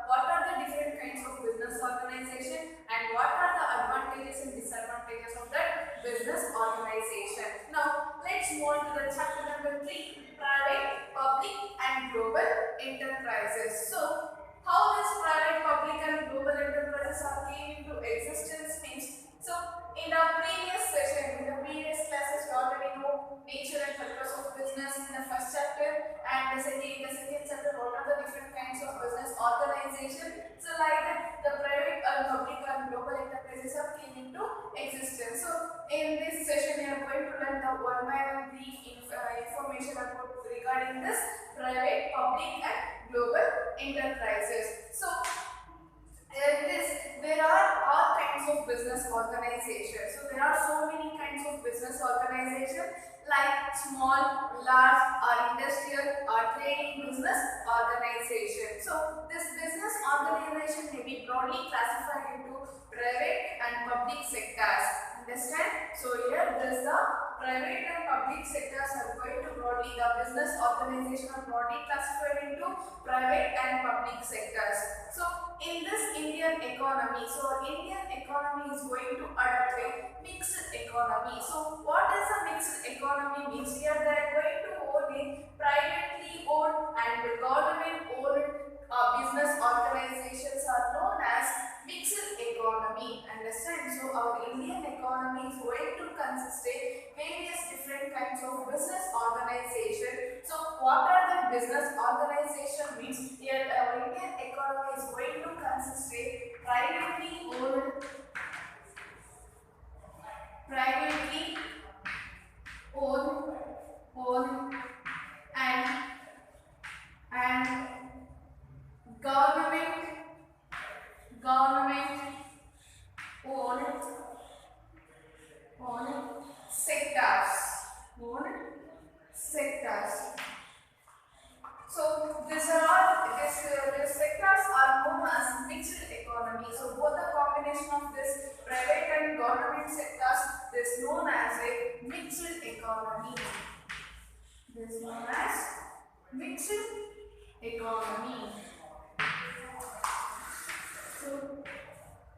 what are the different kinds of business organization and what are the advantages and disadvantages of that business organization. Now let's move on to the chapter number 3, private, public and global enterprises. So how this private, public and global enterprises are came into existence means, so in the previous session, in the previous classes, you already know nature and purpose of business in the first chapter, and the second chapter, what are the different kinds of business organization. So like that, the private and public and global enterprises have came into existence. So in this session, we are going to learn the one by one brief information about regarding this private, public and global enterprises. So there are all kinds of business organizations. So there are so many kinds of business organizations like small, large or industrial or trading business organization. So this business organization may be broadly classified into private and public sectors. Understand? So here this the private and public sectors are going to broadly, the business organization are broadly classified into private and public sectors. So in this Indian economy, so Indian economy is going to adopt a mixed economy. So what is a mixed economy means? Here they are going to own a privately owned and government owned business organizations are known as mixed economy. Understand? So our Indian economy is going to consist of various different kinds of business organization. So what are the business organization means? Here our Indian economy is going to consist of privately owned and government owned sectors. So these sectors are known as mixed economy. So both the combination of this private and government sectors is known as a mixed economy. This is known as mixed economy. So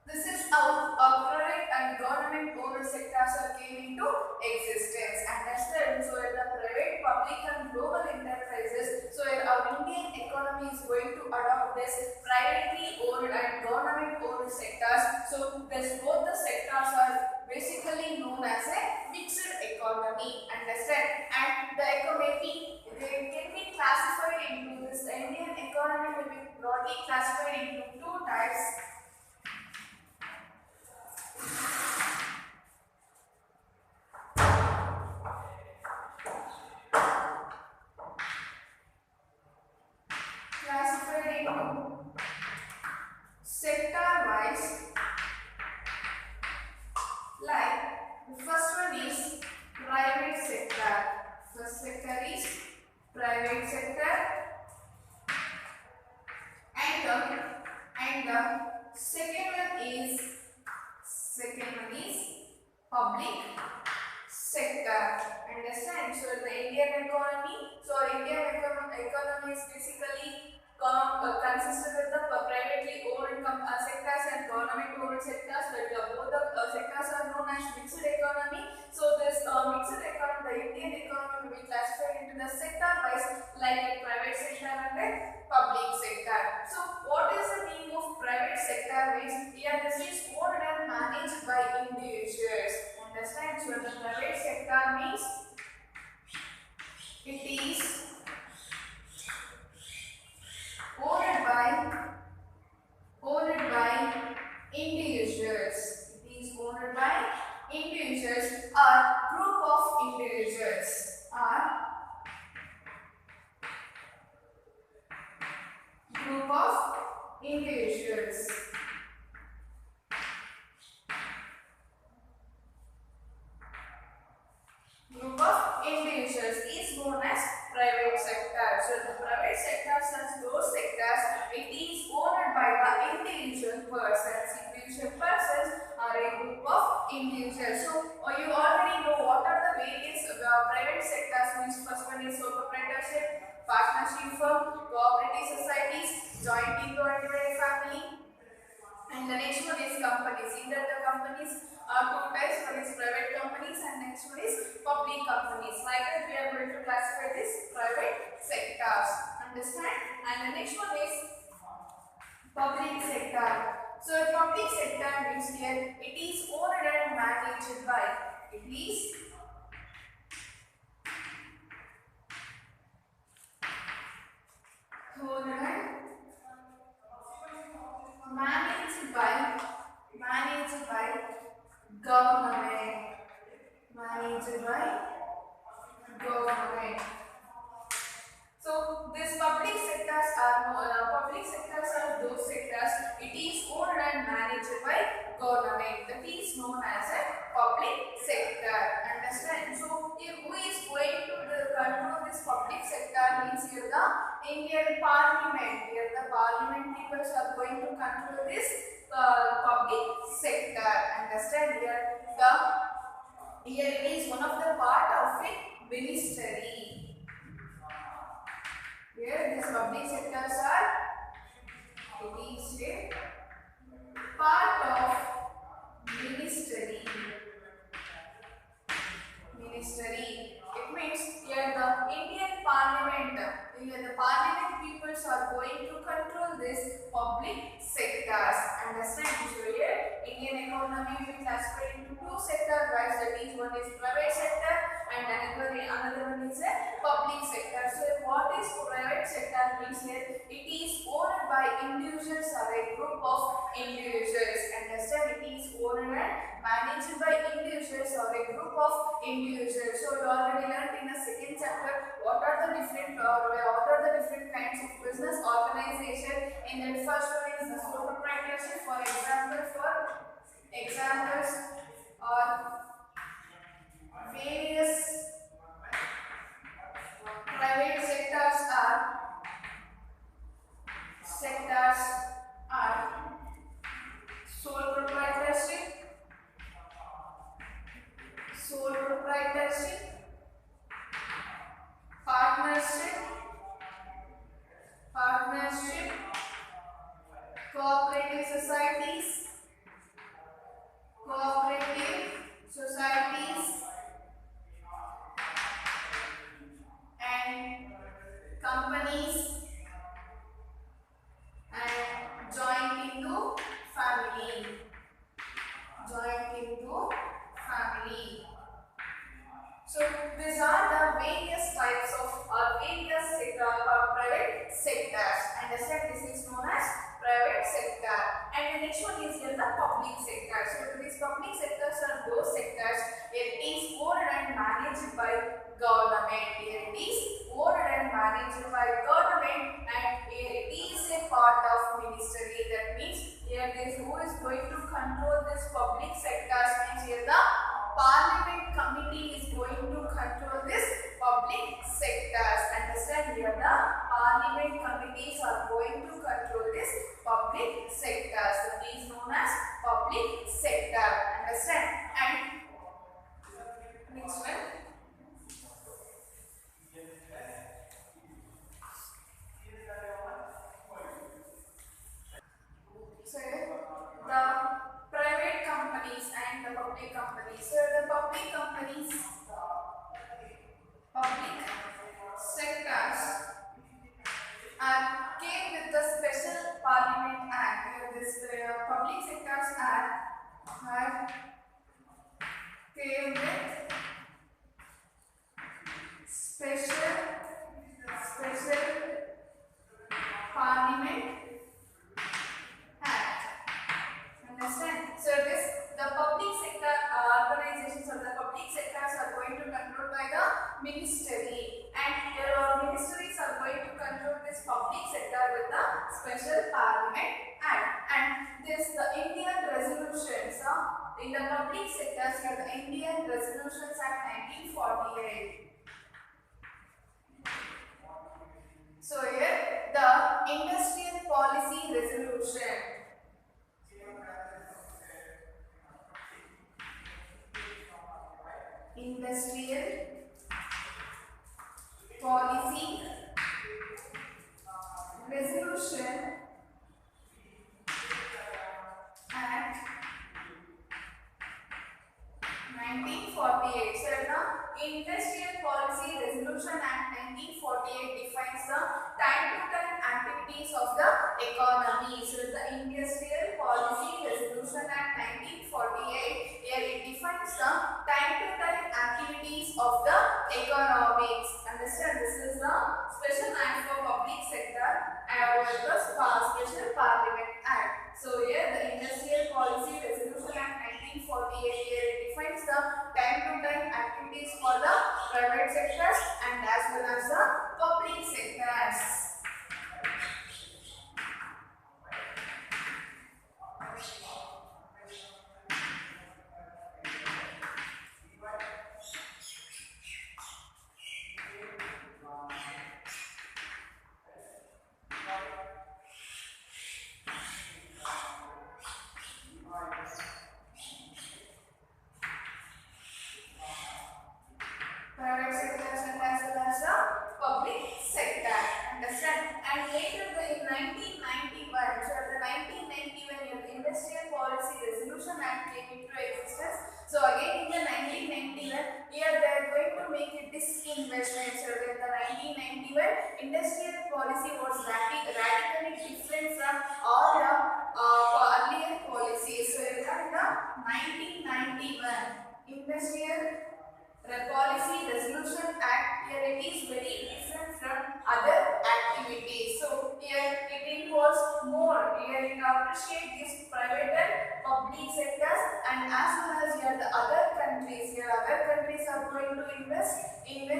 this is how private and government owned sectors are came into existence. Understand? So the private, public and global enterprises. So our Indian economy is going to adopt this privately owned and government owned sectors. So both the sectors are basically known as a mixed economy. Understand? And the economy, they can be classified into this. The Indian economy will be broadly classified into two types. Classified into sector-wise, like the first one is private sector. First sector is private sector, and the second one is public sector. Understand? So the Indian economy, economy is basically consisted with the privately owned sectors and government owned sectors. Both the sectors are known as mixed economy. So this mixed economy, the Indian economy will be classified into the sector wise, like a private sector and a public sector. So what is the meaning of private sector means? Here this is owned and managed by individuals. Understand? So the private sector means it is owned by individuals. It is owned by individuals or group of individuals. Group of individuals is known as private sector. So the private sector are those sectors it is owned by the individual persons. Individual persons are a group of individuals. So you already know what are the various private sectors means. First one is sole proprietorship, partnership firm, cooperative societies, joint employment companies. Either the companies are two types, one is private companies and next one is public companies. Like that we are going to classify this private sectors. Understand? And the next one is public sector. So a public sector means here it is owned and managed by, it is owned and managed by government. Managed by government. So these public sectors are those sectors it is owned and managed by government. That is known as a public sector. Understand? So who is going to control this public sector means here the Indian Parliament. Here the Parliament people are going to control this public sector. Understand? Here it is one of the part of a ministry. Here these public sectors are, it is a part of ministry. It means here the Indian Parliament, the Parliament peoples are going to control this public sectors. Understand? So here Indian economy will be classified into two sectors. That is, one is private sector and another one is a public sector. So what is private sector means here it is owned by individuals or a group of individuals. Understand? It is owned and managed by individuals or a group of individuals. So you already learned in the second chapter what are the different kinds of business organization. In the first one is the sole proprietorship. For examples or various private sectors are sole proprietorship, partnership, cooperative societies, and companies, and joint into family. So these are the various types of various private sectors. Understand? This is known as private sector. And the next one is here the public sector. So these public sectors are those sectors where it is owned and managed by government. Here it is owned and managed by government, and here it is a part of ministry. That means here this who is going to control this public sectors means here the Parliament committee is going to control this public sectors. Understand? Here the Parliament committees are going to control this public sectors. That is known as public sector. Understand? And next one. So the private companies and the public companies. So the public companies, public sectors came with the Special Parliament Act. This Public Sectors Act came with Special Parliament Act. Understand? So the public sector organizations or the public sectors are going to control by the ministry, and your ministries are going to control this public sector with the Special Parliament Act. And the Indian resolutions in the public sectors here, the Indian Resolutions Act 1948. So here the Industrial Policy Resolution. Industrial Policy Resolution Act Industrial Policy Resolution Act 1948 defines the time-to-time activities of the economy. So the Industrial Policy Resolution Act 1948, here it defines the time-to-time activities of the economics. Understand, this is the Special Act for Public Sector and the Special Parliament Act. So here the Industrial Policy Resolution Act 1948, here it defines the time-to-time activities for the private sectors and as well as the public sectors. Private sectors and as well as the public sector. Understand? And later in 1991, so the 1991 the Industrial Policy Resolution Act came into existence. So again in the 1991, here they are going to make a disinvestment. So in the 1991, industrial policy was radically different from all the earlier policies. So in the 1991 Industrial Policy Resolution Act, here it is very different from other activities. So here it involves more. Here it appreciates this private and public sectors and as well as here the other countries. Here other countries are going to invest in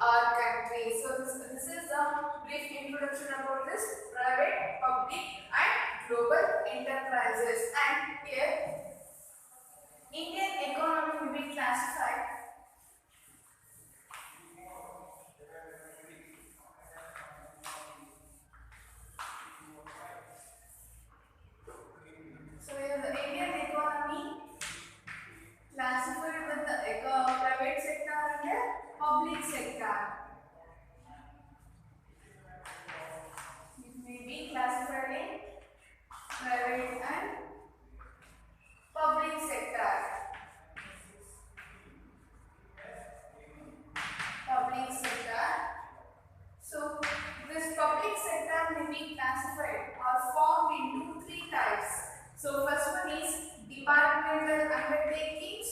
our country. So this is a brief introduction about this private, public and global enterprises. And here Indian economy will be classified classified with the private sector and the public sector. It may be classified in private and public sector. Public sector. So this public sector may be classified or formed into three types. So first one is departmental undertakings,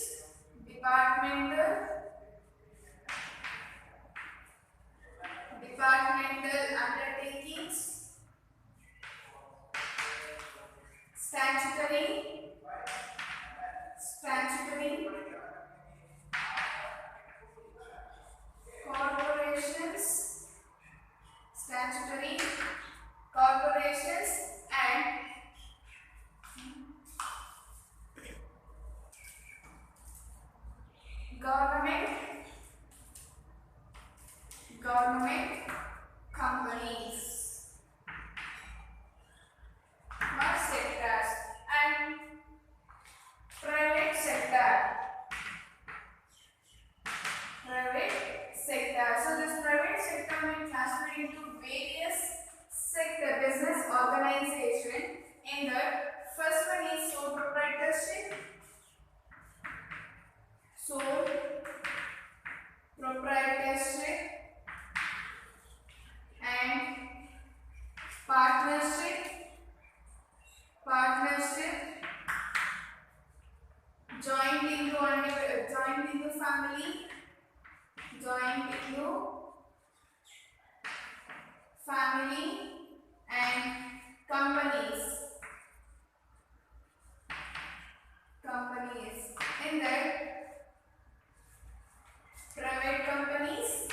statutory, corporations and government companies or sectors and private sector. So this private sector may be classified into various sector business organization. In that, first one is sole proprietorship, and partnership, joint into family and companies. In that, private companies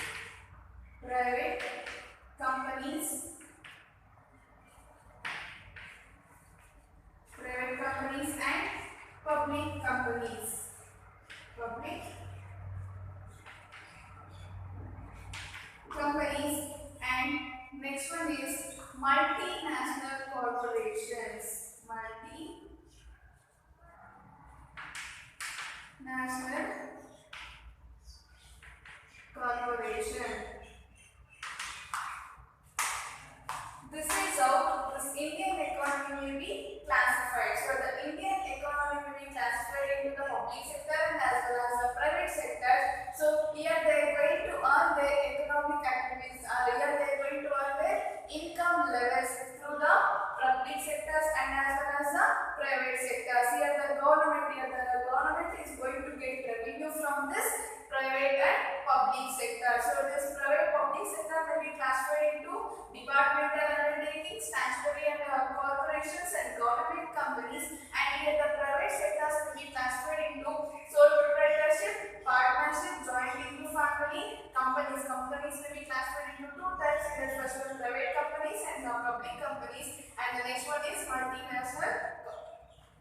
and public companies. And next one is multinational corporations. This is how this Indian economy will be classified. So the Indian economy will be classified into the public sector and as well as the private sector. So here they are going to earn their economic activities, here they are going to earn their income levels through the public sectors and as well as the private sectors. Here the government is going to get revenue from this private and public sector. So this private public sector will be transferred into departmental undertakings, statutory and corporations and government companies, and here the private sectors will be transferred into sole proprietorship, partnership, joint into family companies. Companies will be transferred into two types. The first one private companies and the public companies, and the next one is multinational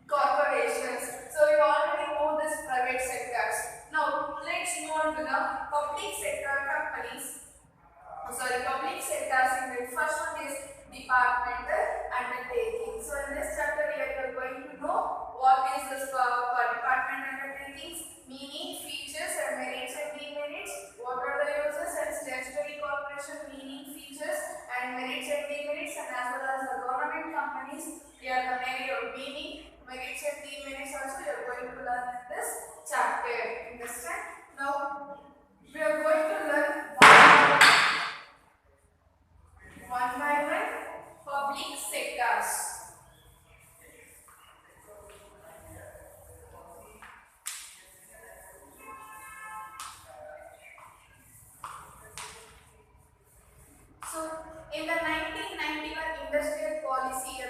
corporations. So you already know this private sectors. Now let's move on to the public sector companies. Public sectors. In the first one is departmental undertaking. So in this chapter we are going to know what is this department undertakings, meaning, features and merits and demerits, what are the uses, and statutory corporation meaning, features and merits and demerits, and as well as the government companies. Here the meaning, merits and demerits also you are going to learn in this chapter. Understand? Now we are going to learn one by one public sectors. So in the 1991 industrial policy,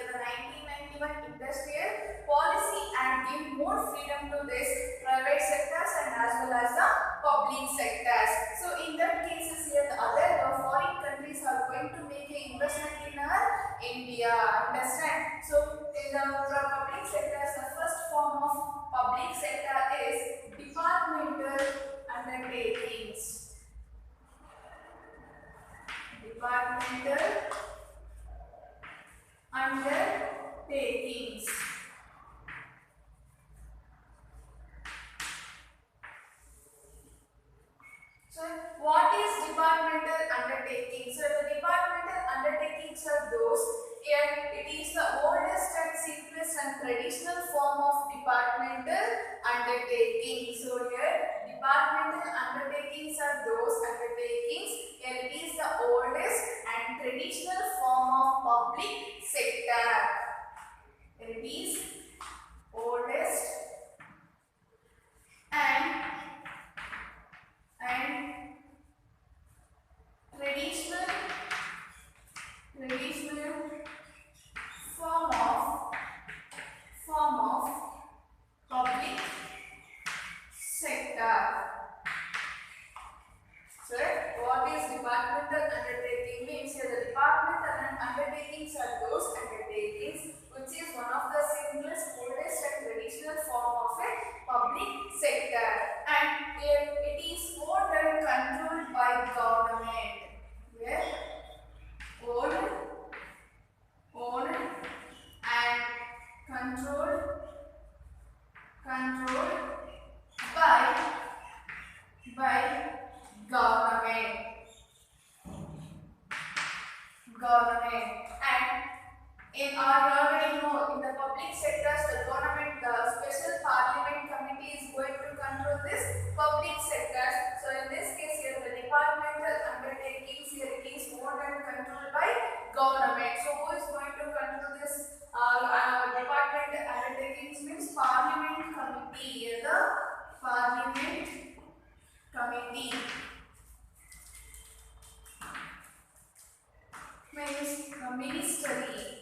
and give more freedom to this private sectors and as well as the public sectors. So in that cases here the foreign countries are going to make an investment in our India. Understand? So in the public sectors, the first form of public sector is departmental undertakings. Departmental undertakings. So what is departmental undertaking? So the departmental undertakings are those, here it is the oldest and simplest and traditional form of departmental undertaking. So here departmental undertakings are those undertakings, here it is the oldest and traditional form of public sector. Here it is oldest and traditional form of public sector. So what is departmental undertaking means? Here the departmental undertakings are those undertakings which is one of the simplest, oldest and traditional form of a public sector, and it is owned and controlled by government. Here owned and controlled by government. And in already know in the public sectors the government, the special parliament committee is going to control this public sectors. So in this case here the departmental undertakings, here it is owned and controlled by government. So who is going to control this department undertakings means parliament committee. Here the parliament committee means ministry.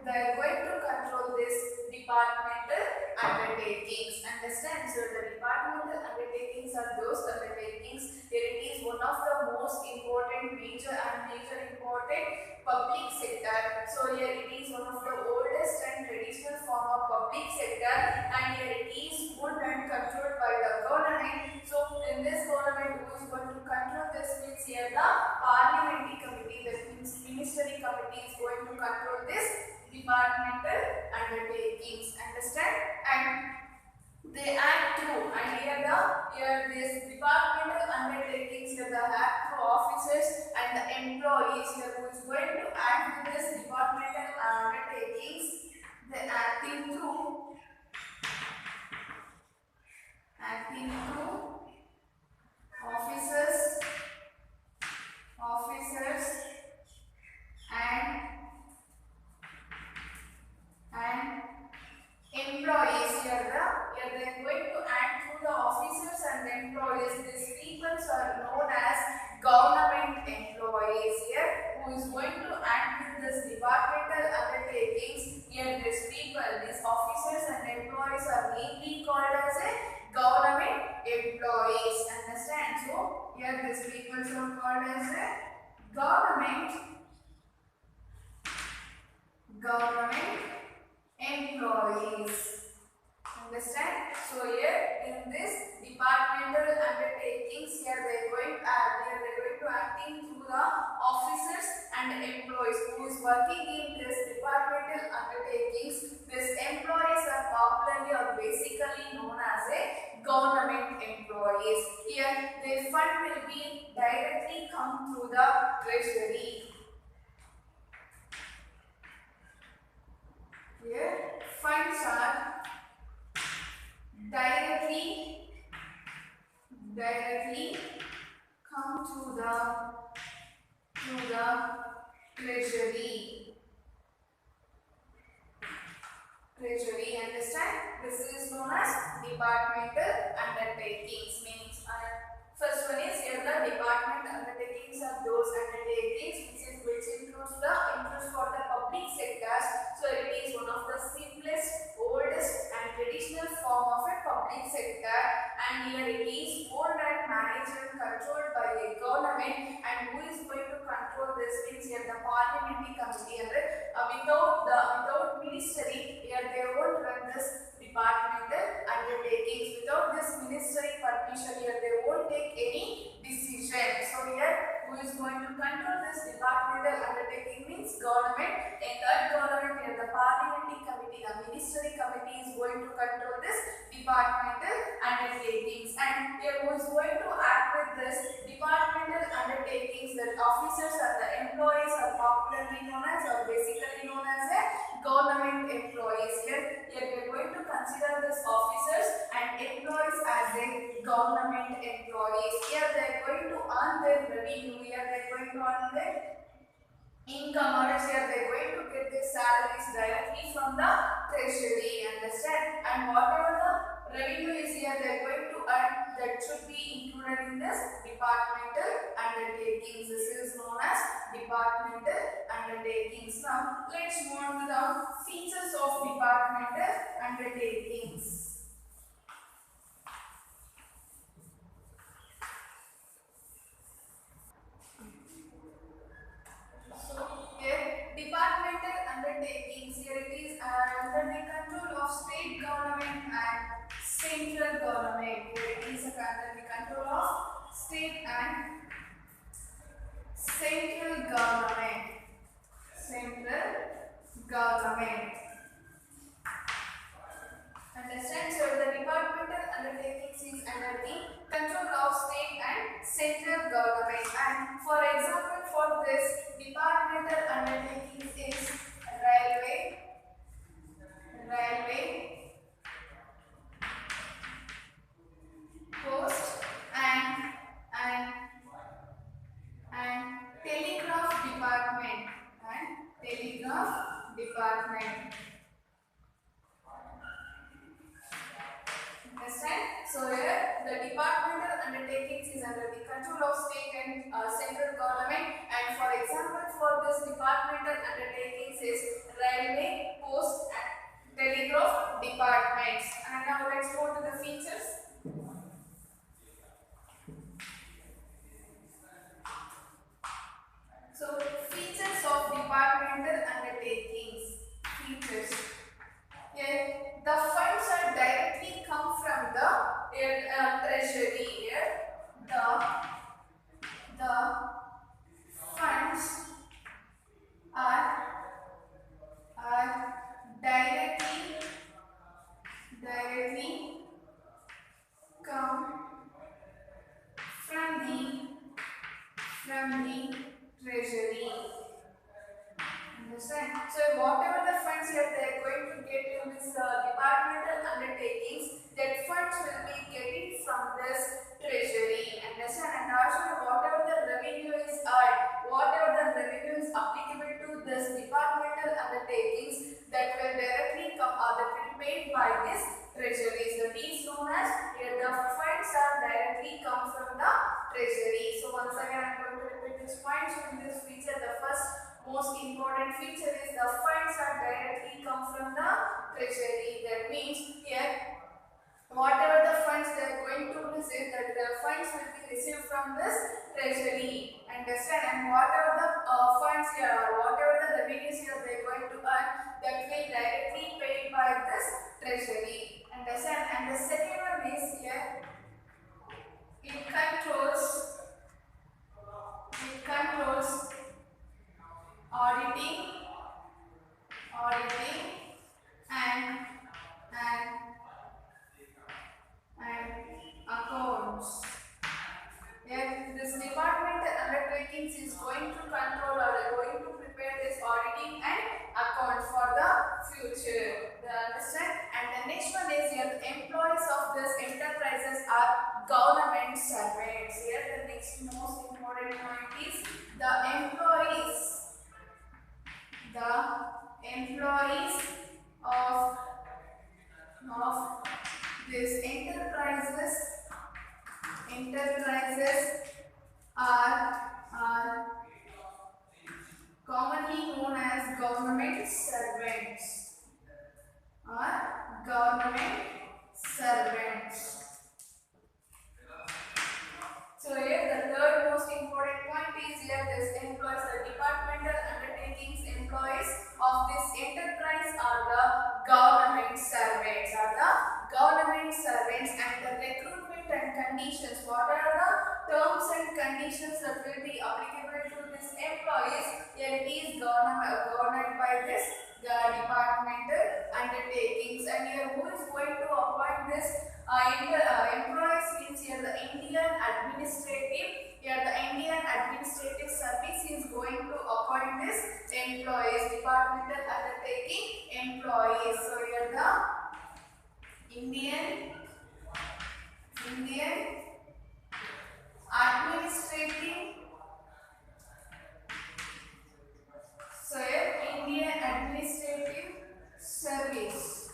They are going to control this departmental undertakings. Understand? So the departmental undertakings are those undertakings. Here it is one of the most important major important public sector. So here it is one of the oldest and traditional form of public sector, and here it is owned and controlled by the government. So in this government, who is going to control this means here the parliamentary committee, that means ministry committee is going to control this departmental undertakings. Understand? And they act through, and here this departmental undertakings, here the act through officers and the employees here who is going to act with this departmental undertakings. They acting through acting through officers and employees. Here they are going to act through the officers and employees. These people are known as government employees. Here, who is going to act with this departmental undertakings? Here, these people, these officers and employees are mainly called as a government employees. Understand? So, here these people are called as a government employees. Understand? So here in this departmental undertakings, here they are going to acting through the officers and employees who is working in this departmental undertakings. These employees are popularly or basically known as a government employees. Here their fund will be directly come through the treasury. Here funds are directly come to the treasury. Understand? This is known as departmental undertakings. Means first one is here the department undertakings are those undertakings which includes the interest for the public sectors. So it is one of the simplest, oldest and traditional form of a public sector, and here it is owned and managed and controlled by a government. And who is going to control this things? Here the parliamentary committee. And without ministry, here they won't run this departmental undertakings. Without this ministry permission, here they won't take any decision. So here who is going to control this departmental undertaking means government. In that government, here the parliamentary committee, the ministry committee is going to control this departmental undertakings. And here who is going to act with this departmental undertakings? The officers and the employees are popularly known as or basically known as a government employees. Here we are going to consider these officers and employees as a government employees. Here they are going to earn their revenue. Here they are going to earn their income, or here they are going to get their salaries directly from the treasury. Understand? And whatever the revenue is here, they are going to earn, that should be included in this departmental undertakings. This is known as departmental undertakings. Now let's move on to the features of departmental undertakings. Departmental undertakings, here it is under the control of state government and central government. Here it is under the control of state and central government. Understand? So the departmental undertakings is under the control of state and central government. And for example, for this departmental undertakings is railway, post and telegraph department Understand? So here the departmental undertakings is under the control of state and central government. And for example, for this departmental undertakings is railway, post and telegraph departments. And now let's go to the features. So features of departmental undertakings. Here the funds are directly come from the treasury. Here the funds are directly come from the treasury. Understand? So whatever the funds here they are going to get in this departmental undertakings, they that funds will be getting from this treasury. Understand? And also whatever the revenue is earned, whatever the revenue is applicable to this departmental undertakings, that will directly come or that will be paid by this treasury. So it is known as here the funds are directly come from the treasury. So once again I am going to repeat this point. So in this feature, the first most important feature is the funds are directly come from the treasury. That means here whatever the funds they are going to receive, that the funds will be received from this treasury. Understand? And whatever the funds here or whatever the revenues here they are going to earn, that will directly paid by this treasury. Understand? And the second one is here it controls auditing and accounts. If this department undertakings is going to control or going to prepare this auditing and accounts for the future. Understand? And the next one is here the employees of this enterprises are government servants. Here the next most important point is the employees of this enterprises are commonly known as government servants. So here the third most important point is here this employees, the departmental undertakings employees of this enterprise are the government servants. And the recruitment and conditions, what are the terms and conditions that will be applicable to this employees, here it is governed by this the departmental undertakings. And here who is going to appoint this employees means here the Indian Administrative Service is going to appoint this employees, departmental undertaking employees. So here the Indian Administrative Service.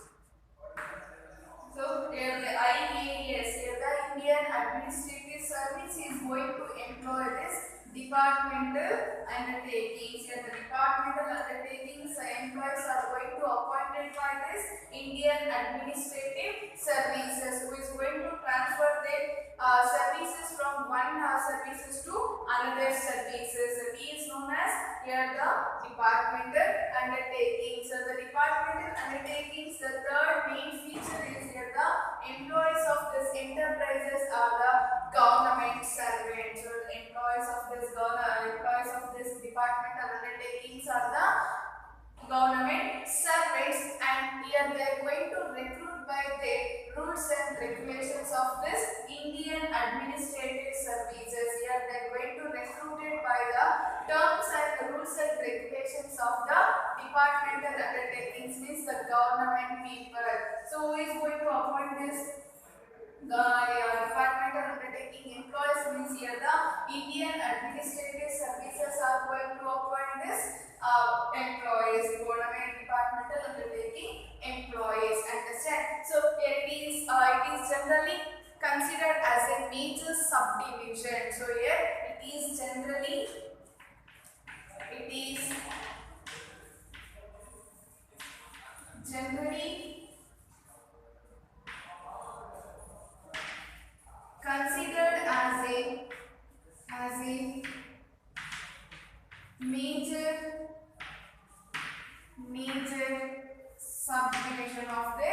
So here the IAS, here the Indian Administrative Service is going to employ this departmental undertakings. Here the departmental undertakings employees are going to appointed by this Indian Administrative Services, who is going to transfer their services from one services to another services. It is known as here the departmental undertakings. So the departmental undertakings, the third main feature is here the employees of this enterprises are the government servants. So the employees of this departmental undertakings are the government servants, and here they are going to recruit by the rules and regulations of this Indian Administrative Services. Here they are going to recruit it by the terms and rules and regulations of the departmental undertakings, means the government people. So who is going to appoint this? The departmental undertaking employees, means here the Indian Administrative Services are going to appoint this employees, government departmental undertaking employees. Understand? So here it is generally considered as a major subdivision. So here it is generally considered as a major subdivision of the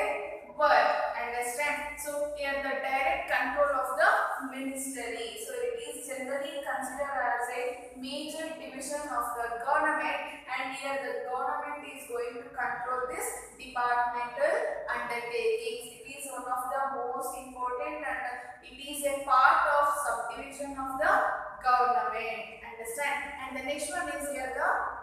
work. Understand? So here the direct control of the ministry. So it is generally considered as a major division of the government, and here the government is going to control this departmental undertakings. It is one of the most important, and it is a part of subdivision of the government. Understand? And the next one is here the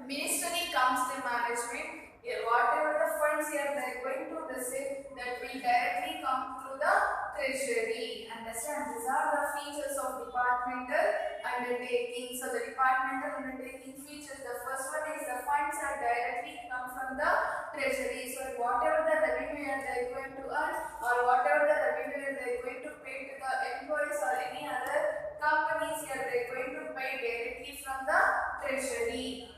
Ministry comes to management. Here, whatever the funds here they are going to receipt that will directly come through the treasury. Understand? These are the features of departmental undertaking. So the departmental undertaking features, the first one is the funds are directly come from the treasury. So whatever the revenue they are going to earn, or whatever the revenue they are going to pay to the employees or any other companies here, they are going to pay directly from the treasury.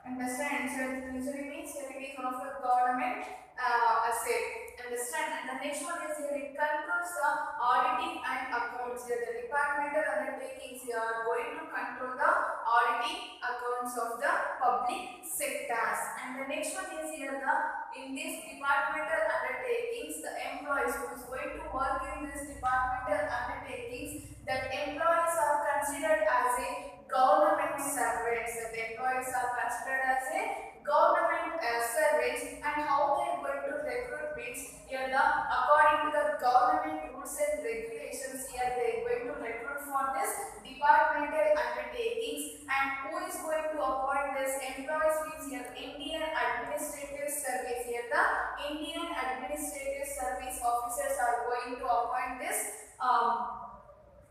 Understand? So treasury means here it is one of the government asset. Understand? And the next one is here it controls the auditing and accounts. Here the departmental undertakings here are going to control the auditing accounts of the public sectors. And the next one is here the in this departmental undertakings, the employees who is going to work in this departmental undertakings, that employees are considered as a government servants. That employees are considered as a government servants, and how they are going to recruit means here the according to the government rules and regulations, here they are going to recruit for this departmental undertakings. And who is going to appoint this employees means here Indian Administrative Service. Here the Indian Administrative Service officers are going to appoint this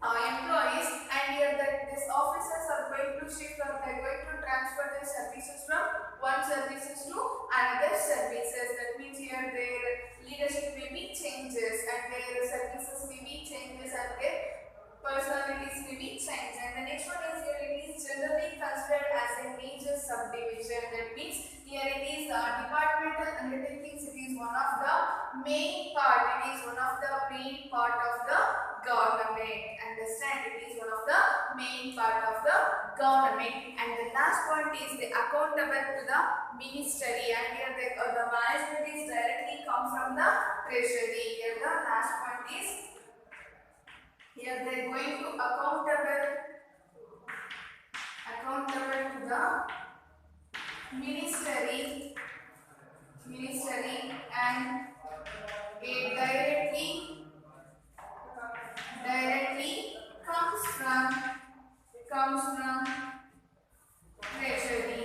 employees, and here that these officers are going to shift, or they are going to transfer their services from one services to another services. That means here their leadership may be changes, and their services may be changes, and their personalities may be changed. And the next one is here it is generally considered as a major subdivision. That means here it is departmental undertakings. It is one of the main part. It is one of the main part of the government. Understand? It is one of the main part of the government. And the last point is the accountable to the ministry. And here the management is directly come from the treasury. Here the last point is here they are going to accountable to the ministry, and it directly comes from treasury.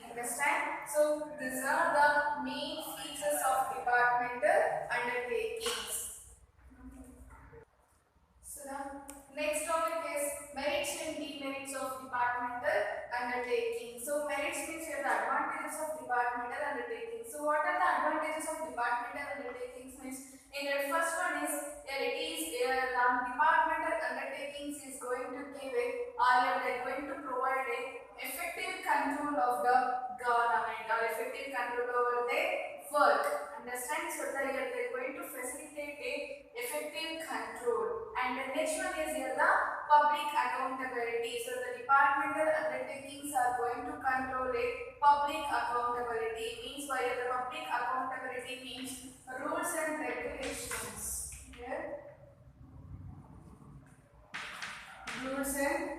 Understand? So these are the main features of departmental undertakings. So the next topic is merits and demerits of departmental undertaking. So merits means the advantages of departmental undertaking. So what are the advantages of departmental undertakings means? In the first one is departmental undertakings is going to give a, or they are going to provide a effective control of the government, or effective control over their work. Understand? So they are going to facilitate a effective control. And the next one is here the public accountability. So the departmental undertakings are going to control a public accountability. Means by the public accountability means rules and regulations. Here rules and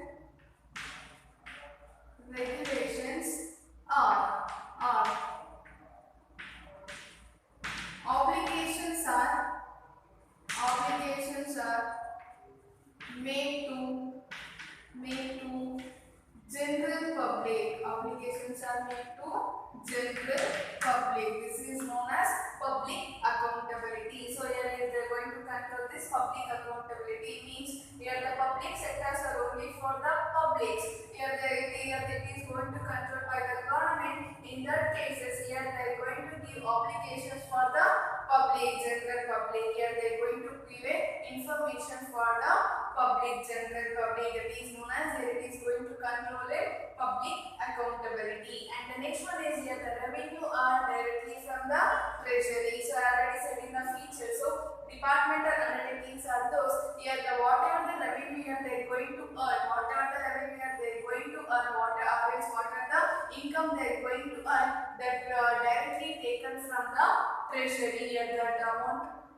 regulations are obligations are made to general public. Obligations are made to general public. This is known as public accountability. So here they are going to control this public accountability. Means here the public sectors are only for the public. Here it is going to control by the government. In that cases, here they are going to give obligations for the public, general public. Here they are going to give information for the public, general public. That is known as, here it is going to control a public accountability. And the next one is here the revenue are directly from the treasury. So I already said in the feature. So departmental undertakings are those here the whatever the revenue here they are going to earn, whatever the revenue here they are going to earn, what are the income they are going to earn, that directly taken from the treasury. Here that amount,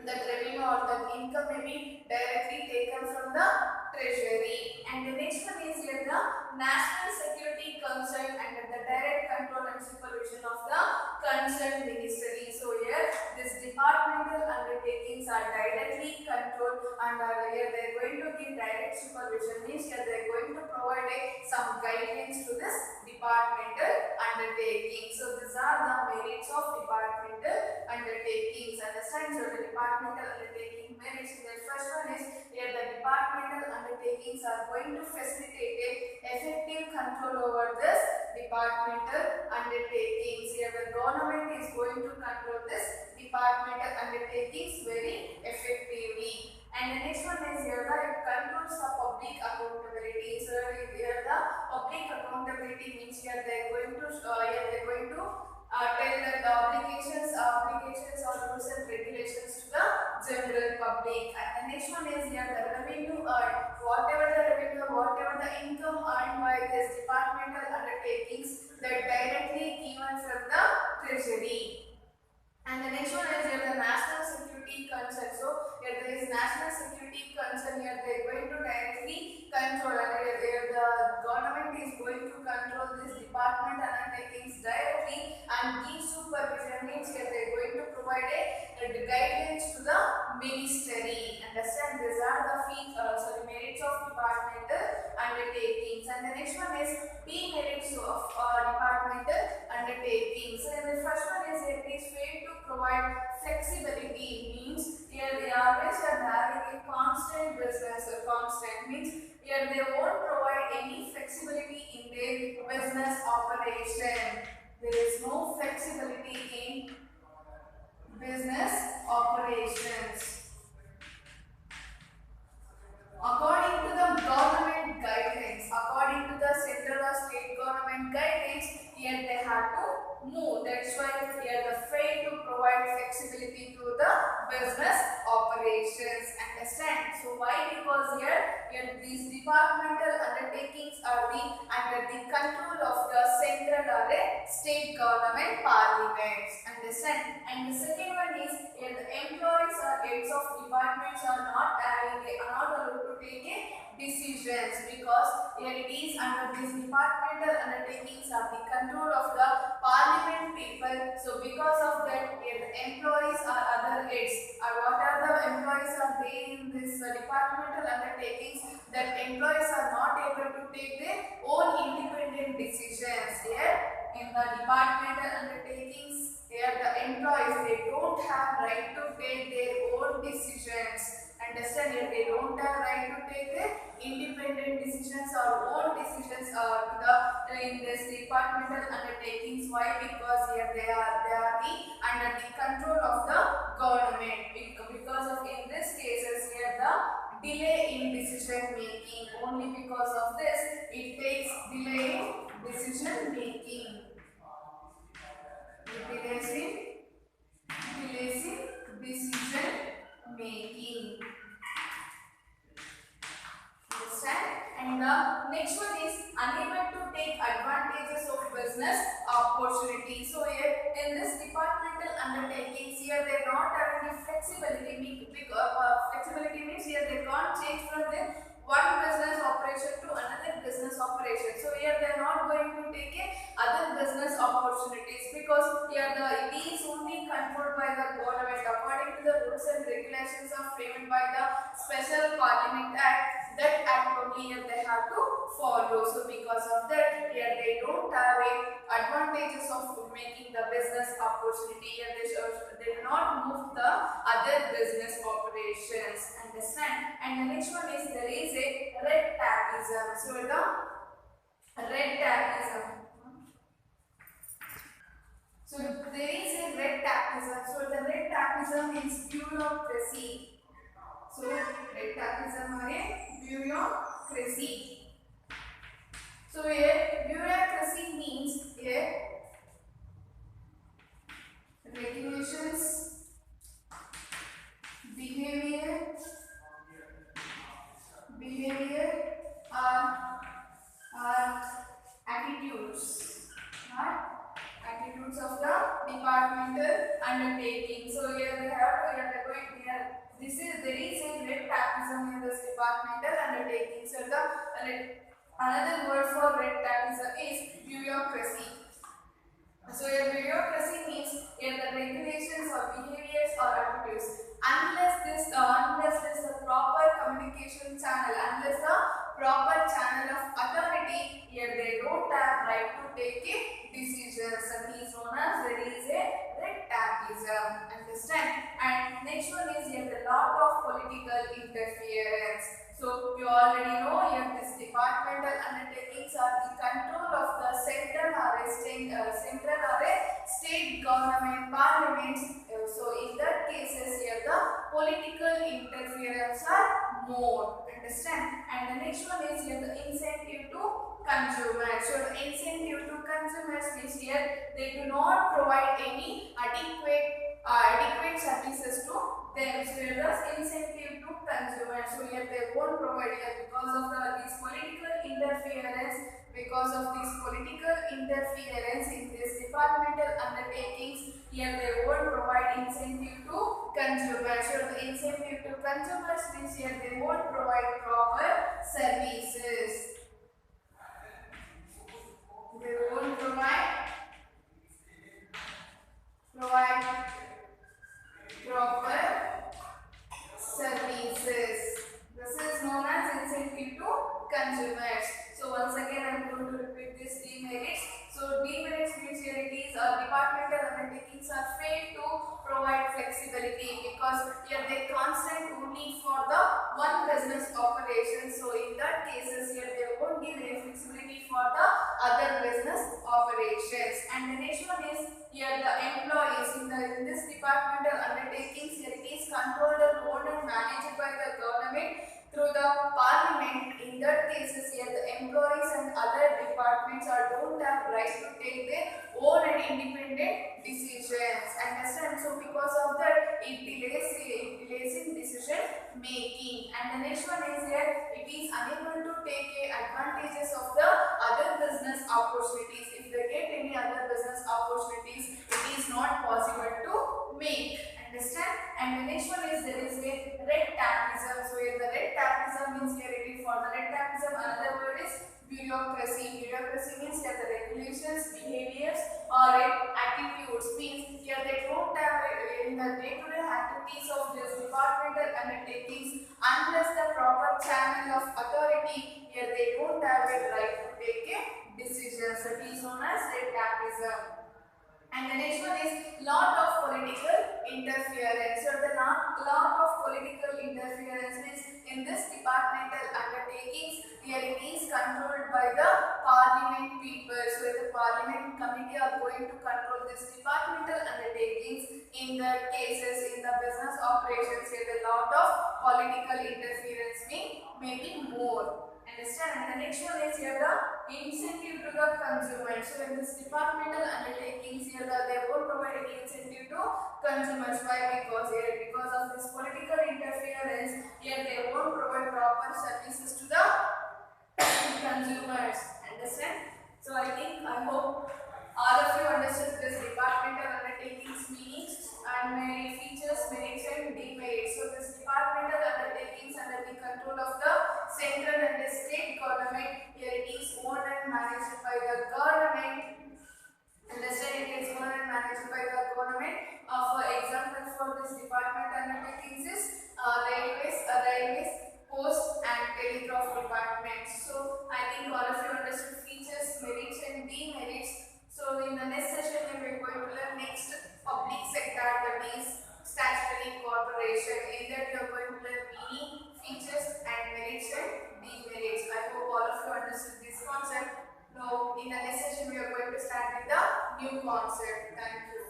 that revenue or that income may be directly taken from the treasury. And the next one is here the National Security Council under the direct control and supervision of the concerned ministry. So here this departmental undertakings are directly controlled, and here they are going to give direct supervision. Means here they are going to provide some guidelines to this departmental undertaking. So these are undertakings are going to facilitate a effective control over this departmental undertakings. Here the government is going to control this departmental undertakings very effectively. And the next one is here it controls the public accountability. So here the public accountability means here they are going to tell that the obligations or rules and regulations to the general public. And the next one is here the revenue earned. Whatever the income earned by this departmental undertakings that directly given from the treasury. And the next one is here the national security concern. So here there is national security concern. Here they are going to directly control, and here the government is going to control this department undertakings directly and give supervision. Means here they are going to provide the guidelines to the ministry. Understand? These are the merits of departmental undertakings. And the next one is merits of departmental undertakings. And the first one is it is failed to provide flexibility. Means here they always are having a constant business. Constant means here they won't provide any flexibility in their business operation. There is no flexibility in business operations. According to the government guidelines, according to the central or state government guidelines, here they have to move. That's why here the fail to provide flexibility to the business operations. Understand? So why? Because here these departmental undertakings are under the control of the central or a state government parliaments. Understand? And the second one is here the employees or heads of departments are not allowed to take decisions, because here it is under these departmental undertakings are the control of the parliament people. So because of that, here the employees or other heads, or what are the employees are there in this departmental undertakings, that employees are not able to take their own independent decisions. Here in the departmental undertakings, here the employees, they don't have right to take their own decisions. Understand? Here they don't have right to take their independent decisions or own decisions in this departmental undertakings. Why? Because here they are under the control of the government. Because of in this cases here the delay in decision making. Only because of this it takes delay in decision making. It delays in decision making. Understand? And the next one is unable to take advantages of business opportunity. So here in this departmental undertakings, here they are not having the flexibility. Flexibility means here they can't change from the one business operation to another business operation. So here they are not going to take other business opportunities, because here it is only controlled by the government according to the rules and regulations of framed by the Special Parliament Act. That act only here they have to follow. So because of that, here they don't have advantages of making the business opportunity. Here they do not move the other business operations. Understand? And the next one is there is a red tapeism. So the red tapeism. So there is a red tapeism. So the red tapeism is bureaucracy. So red tapeism or a bureaucracy. So here bureaucracy means here regulations, behavior are attitudes of the departmental undertaking. So here they have there is a red tapeism in this departmental undertaking. So another word for red tapeism is bureaucracy. So here bureaucracy means here the regulations or behaviors or attitudes. Unless this the proper communication channel, unless the proper channel of authority, here they don't have right to take decisions. And is known as there is a red tapeism. Understand? And next one is here the lot of political interference. So you already know here this departmental undertakings are the control of the central or a state government parliaments. So in that cases here the political interference are more. Understand? And the next one is here the incentive to consumers. So the incentive to consumers means here they do not provide any adequate services to them. So here the incentive to consumers. So here they won't provide here because of this political interference. Because of this political interference in this departmental undertakings, here they won't provide incentive to consumers. So the incentive to consumers means here they won't provide proper services. They won't provide proper services. This is known as incentive to consumers. So once again I am going to repeat this demerits. So demerits means here it is departmental undertakings are failed to provide flexibility because here they constant only for the one business operation. So in that cases here they won't give any flexibility for the other business operations. And the next one is here the employees in this departmental undertakings here it is controlled and owned and managed by the government through the parliament. In that cases here the employees and other departments don't have right to take their own and independent decisions. Understand? So because of that it delays in decision making. And the next one is here it is unable to take advantages of the other business opportunities. If they get any other business opportunities, it is not possible to make. Understand? And the next one is there is a red tapeism. So here the red tapeism means here it is for the red tapeism. Another word is bureaucracy. Bureaucracy means here the regulations, behaviors or attitudes. Means here they don't have in the day-to-day activities of this departmental undertakings unless the proper channel of authority. Here they don't have a right to take a decision. So it is known as red tapeism. And the next one is lot of political interference. So the lot of political interference means in this departmental undertakings here it is controlled by the parliament people. So the parliament committee are going to control this departmental undertakings. In the cases in the business operations here the lot of political interference may be more. Understand? And the next one is here the incentive to the consumers. So in this departmental undertakings here they won't provide any incentive to consumers. Why? Because of this political interference here they won't provide proper services to the consumers. Understand? So I hope all of you understood this departmental undertakings meanings and features, merits and demerits. So this departmental undertakings under the control of the central and the state government. Here it is owned and managed by the government. Understand? It is owned and managed by the government. For example, for this department undertakings is railways, post and telegraph departments. So I think all of you understood features, merits and demerits. So in the next session we are going to learn next public sector, that is statutory corporation. In that you are going to learn meaning, features and merits and demerits. I hope all of you understood this concept. Now in the next session we are going to start with the new concept. Thank you.